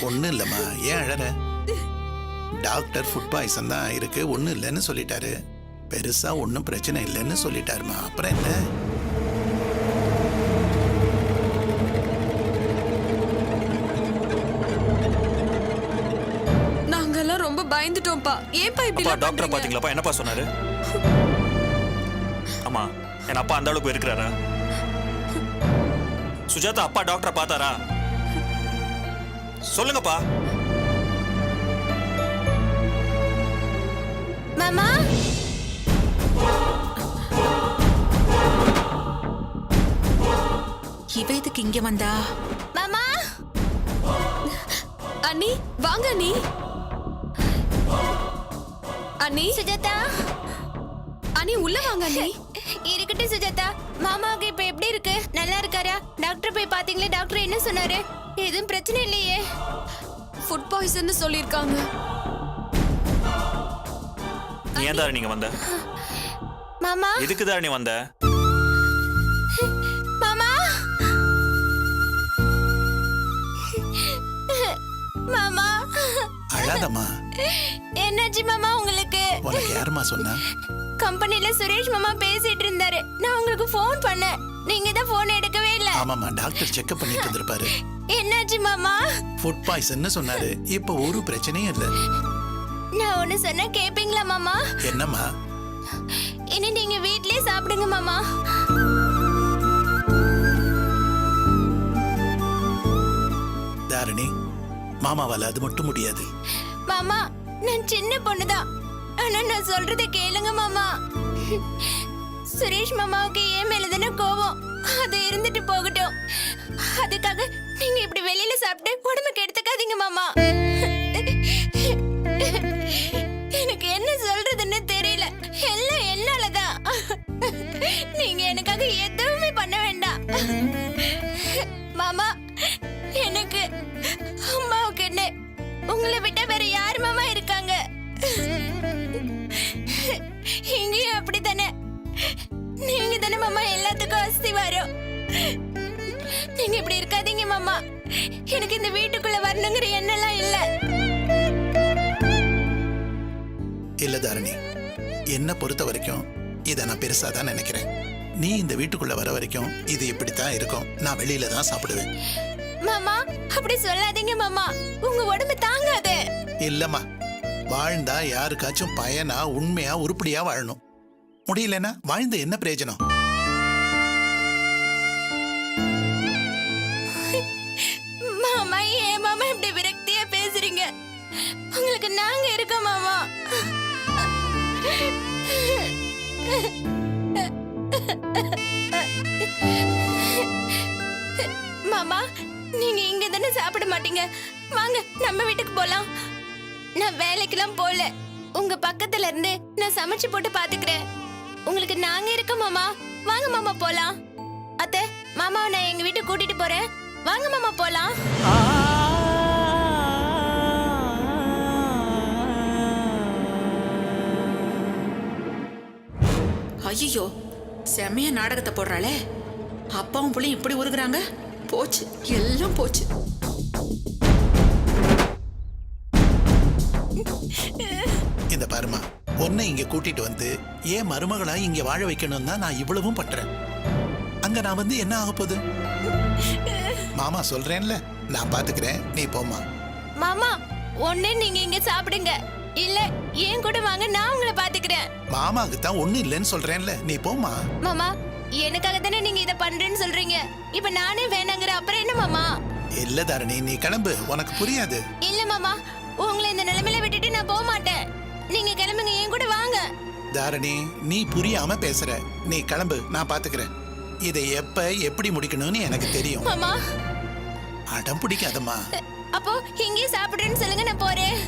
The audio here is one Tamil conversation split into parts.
ஒன்றும் இல்லைம்மா, ஏன் அழற? டாக்டர் ஃபுட் பாய்சன் தான் இருக்கு, ஒன்றும் இல்லைன்னு சொல்லிட்டாரு. பெருசா ஒன்றும் பிரச்சனை இல்லைன்னு சொல்லிட்டாருமா. அப்புறம் என்ன? நாங்கெல்லாம் ரொம்ப பயந்துட்டோம்ப்பா. ஏன்பா இப்படி அப்பா டாக்டர் பாத்தீங்களாப்பா? என்னப்பா சொன்னாரு? அம்மா, என் அப்பா அந்த அளவுக்கு இருக்கிறாரா? சுஜாதா அப்பா டாக்டரை பார்த்தாரா? சொல்லுங்கப்பா. மாமா, இவ எதுக்கு இங்க வந்தா? மாமா, அண்ணி வாங்க அண்ணி. அண்ணி, சுஜாதா. அண்ணி உள்ள வாங்க அண்ணி. இருக்கட்டும் சுஜாதா. மாமாவுக்கு இப்ப எப்படி இருக்கு? நல்லா இருக்காரா? டாக்டர் போய் பாத்தீங்களே, டாக்டர் என்ன சொன்னாரு? எதுவும் பிரச்சனை இல்லையே? ஃபுட் பாய்சன் சொல்லிருக்காங்க. ஏன் தாரணி நீங்க வந்த? மாமா, எதுக்கு தாரணி வந்த? மாமா, மாமா. அழாதம்மா. என்னாச்சு மாமா உங்களுக்கு? உனக்கு யாருமா சொன்னா? கம்பெனில சுரேஷ் மாமா பேசிட்டு இருந்தாரு. நான் உங்களுக்கு ஃபோன் பண்ணேன், நீங்க தான் ஃபோன் எடுக்கவே இல்ல. ஆமாம்மா, டாக்டர் செக்அப் பண்ணிட்டு இருந்திருப்பாரு. என்னாச்சு மாமா? ஃபுட் பாய்சன் சொன்னாரு. இப்ப ஒரு பிரச்சனையும் இல்லை. நான் ஒண்ணு சொன்னா கேப்பீங்களா மாமா? என்னம்மா? இனி நீங்க வீட்லயே சாப்பிடுங்க மாமா. தாரணி, மாமாவால அது மட்டும் முடியாது. மாமா, நான் சின்ன பொண்ணுதான், ஆனா நான் சொல்றதை கேளுங்க மாமா. சுரேஷ் மாமாவுக்கு ஏன் மேலதானே கோவம், அது இருந்துட்டு போகட்டும். அதுக்காக நீங்க இப்படி வெளியில சாப்பிட்டு உடம்புக்கு எடுத்துக்காதீங்க மாமா. எனக்கு என்ன சொல்றதுன்னு தெரியல, எல்லாம் என்னாலதான். நீங்க எனக்காக எதுவுமே பண்ண வேண்டாம் மாமா. எனக்கு அம்மாவுக்கு என்ன, உங்களை விட்டா வேற யாரு மாமா இருக்காங்க? இங்கேயும் அப்படித்தானே, நீங்க தானே மாமா எல்லாத்துக்கும் அஸ்திவாரம். நீங்க இப்படி இருக்காதீங்க மாமா. எனக்கு இந்த வீட்டுக்குள்ள வரணுங்கிற எண்ணெல்லாம் இல்ல. இல்ல தாரணி, என்ன பொறுத்த வரைக்கும் இதை நான் பெருசா தான் நினைக்கிறேன். நீ இந்த வீட்டுக்குள்ள வர வரைக்கும் இது இப்படித்தான் இருக்கும். நான் வெளியில தான் சாப்பிடுவேன். மாமா, அப்படி சொல்லாதீங்க மாமா, உங்க உடம்பு தாங்காது. இல்லம்மா, வாழ்ந்தா யாருக்காச்சும் பயனா உண்மையா உருப்படியா வாழணும். முடியலன்னா வாழ்ந்து என்ன பிரயோஜனம்? மாமா, ஏன் மாமா இப்படி விரக்தியா பேசுறீங்க? உங்களுக்கு நாங்க இருக்கோம் மாமா. மாமா, நீங்க இங்க தானே சாப்பிட மாட்டீங்க? வாங்க நம்ம வீட்டுக்கு போலாம். நான் வேலைக்கெல்லாம் போல, உங்க பக்கத்துல இருந்து நான் சமைச்சு போட்டு பாத்துக்கிறேன். உங்களுக்கு நாங்க இருக்கோம் மாமா. வாங்க மாமா போலாம். அத்தை, மாமாவை நான் எங்க வீட்டுக்கு கூட்டிட்டு போறேன். வாங்க மாமா போலாம். ஐயோ, செம்மையா நாடகத்தை போடுறாளே. அப்பாவும் புள்ளையும் இப்படி உருகுறாங்க. போச்சு, எல்லாம் போச்சு. இந்த பாருமா, உன்னை இங்க கூட்டிட்டு வந்து ஏன் மருமகளா இங்க வாழ வைக்கணும் தான் நான் இவ்வளவும் பண்றேன். அங்க நான் வந்து என்ன ஆக போகுது? மாமா சொல்றேன்ல, நான் பாத்துக்கிறேன், நீ போமா. மாமா, ஒண்ணு நீங்க இங்க சாப்பிடுங்க, இல்ல ஏன் கூட வாங்க, நான் உங்களை பாத்துக்கிறேன். மாமாக்கு தான் ஒண்ணு இல்லைன்னு சொல்றேன்ல, நீ போமா. மாமா, எனக்காக தானே நீங்க இத பண்றேன்னு சொல்றீங்க. இப்ப நானே வேணாங்கிற, அப்புறம் என்ன மாமா? இல்ல தாரணி, நீ கிளம்பு, உனக்கு புரியாது. இல்ல மாமா, உங்களை இந்த நிலைமையில விட்டுட்டு நான் போக மாட்டேன். நீங்க கிளம்புங்க, என் கூட வாங்க. தாரணி, நீ புரியாம பேசுற. நீ கிளம்பு, நான் பாத்துக்கிறேன். இதை எப்ப எப்படி முடிக்கணும்னு எனக்கு தெரியும். மாமா, அடம் பிடிக்காதம்மா. அப்போ இங்கே சாப்பிடுறேன்னு சொல்லுங்க, நான் போறேன்.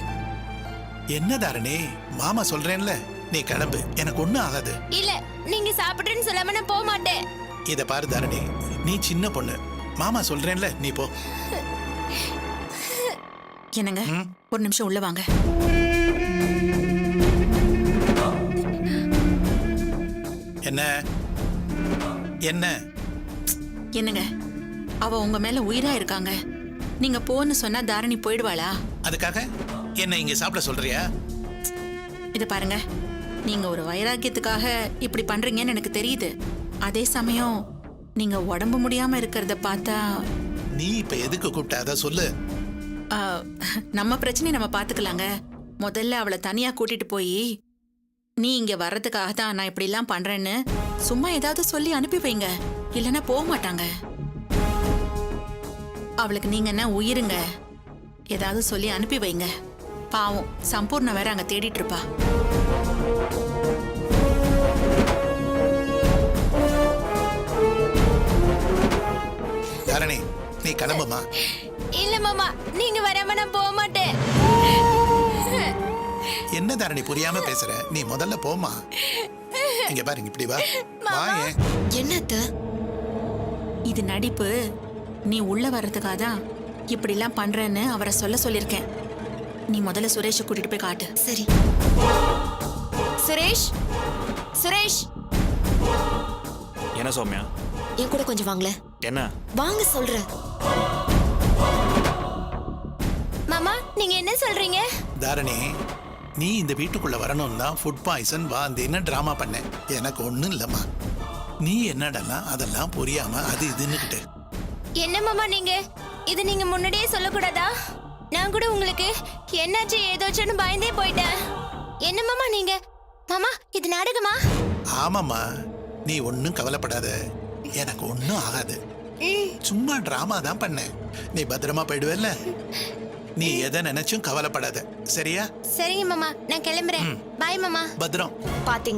என்ன தாரணி, மாமா சொல்றேன்ல, நீ கிளம்பு, எனக்கு ஒண்ணும் ஆகாது. இல்ல, நீங்க சாப்பிடுறேன்னு சொல்லாம நான் போக மாட்டேன். இத பாரு தாரணி, நீ சின்ன பொண்ணு, மாமா சொல்றேன்ல, நீ போ. என்னங்க, ஒரு நிமிஷம் உள்ள வாங்க. என்ன என்ன என்னங்க, அவ உங்க மேல உயிரா இருக்காங்க. நீங்க போன்னு சொன்னா தாரணி போயிடுவாளா? அதுக்காக என்ன இங்க சாப்பிட சொல்றியா? இத பாருங்க, நீங்க ஒரு வைராக்கியத்துக்காக இப்படி பண்றீங்கன்னு எனக்கு தெரியுது. அதே சமயம் நீங்க உடம்பு முடியாம இருக்கிறத பார்த்தா நீ இப்ப எதுக்கு கூப்பிட்ட அத சொல்லு. ஆ, நம்ம பிரச்சனையை நம்ம பாத்துக்கலாங்க. முதல்ல அவளை தனியா கூட்டிட்டு போய் நீ இங்க வர்றதுக்காக தான் நான் இப்படி எல்லாம் பண்றேன்னு சும்மா ஏதாவது சொல்லி அனுப்பி வைங்க. இல்லைன்னா போக மாட்டாங்க. அவளுக்கு நீங்க என்ன உயிருங்க, ஏதாவது சொல்லி அனுப்பி வைங்க. பாவம் சம்பூர்ண வேற அங்க தேடிட்டு இருப்பா. தாரணி நீ கிளம்புமா. இல்ல மாமா, நீங்க வராம நான் போக மாட்டேன். என்ன தாரணி புரியாம பேசுற? நீ முதல்ல போமா. இங்க பாருங்க, இப்படி வா. வா. ஏன் என்னத்த? இது நடிப்பு. நீ உள்ள வர்றதுக்காக தான் இப்படி எல்லாம் பண்றேன்னு அவரை சொல்லிருக்கேன். நீ முதல்ல சுரேஷை கூட்டிட்டு போய் காட்டு. சரி. சுரேஷ், சுரேஷ், என்ன சௌமியா? என் கூட கொஞ்சம் வாங்கல. என்ன? வாங்க சொல்றேன். மாமா, நீங்க என்ன சொல்றீங்க? தாரணி, நீ இந்த வீட்டுக்குள்ள வரணும் தான் ஃபுட் பாய்சன் வாந்தின்னு டிராமா பண்ண. எனக்கு ஒண்ணும் இல்லம்மா. நீ என்னடனா அதெல்லாம் புரியாம அது இதுன்னுகிட்டு. என்ன மாமா நீங்க இது நீங்க முன்னாடியே சொல்லக்கூடாதா? நான் கூட உங்களுக்கு என்னாச்சு ஏதோச்சுன்னு பயந்தே போயிட்டேன். என்ன மாமா நீங்க? மாமா, இது நாடகமா? ஆமாம்மா, நீ ஒன்னும் கவலைப்படாத. எனக்கு ஒன்னும் ஆகாது. சும்மா டிராமா தான் பண்ணேன். நீ பத்திரமா போயிடுவல்ல. நீ எதை நினைச்சும் கவலைப்படாத, சரியா? சரிங்க மாமா, நான் கிளம்புறேன். பாய் மாமா. பத்திரம். பாத்தீங்க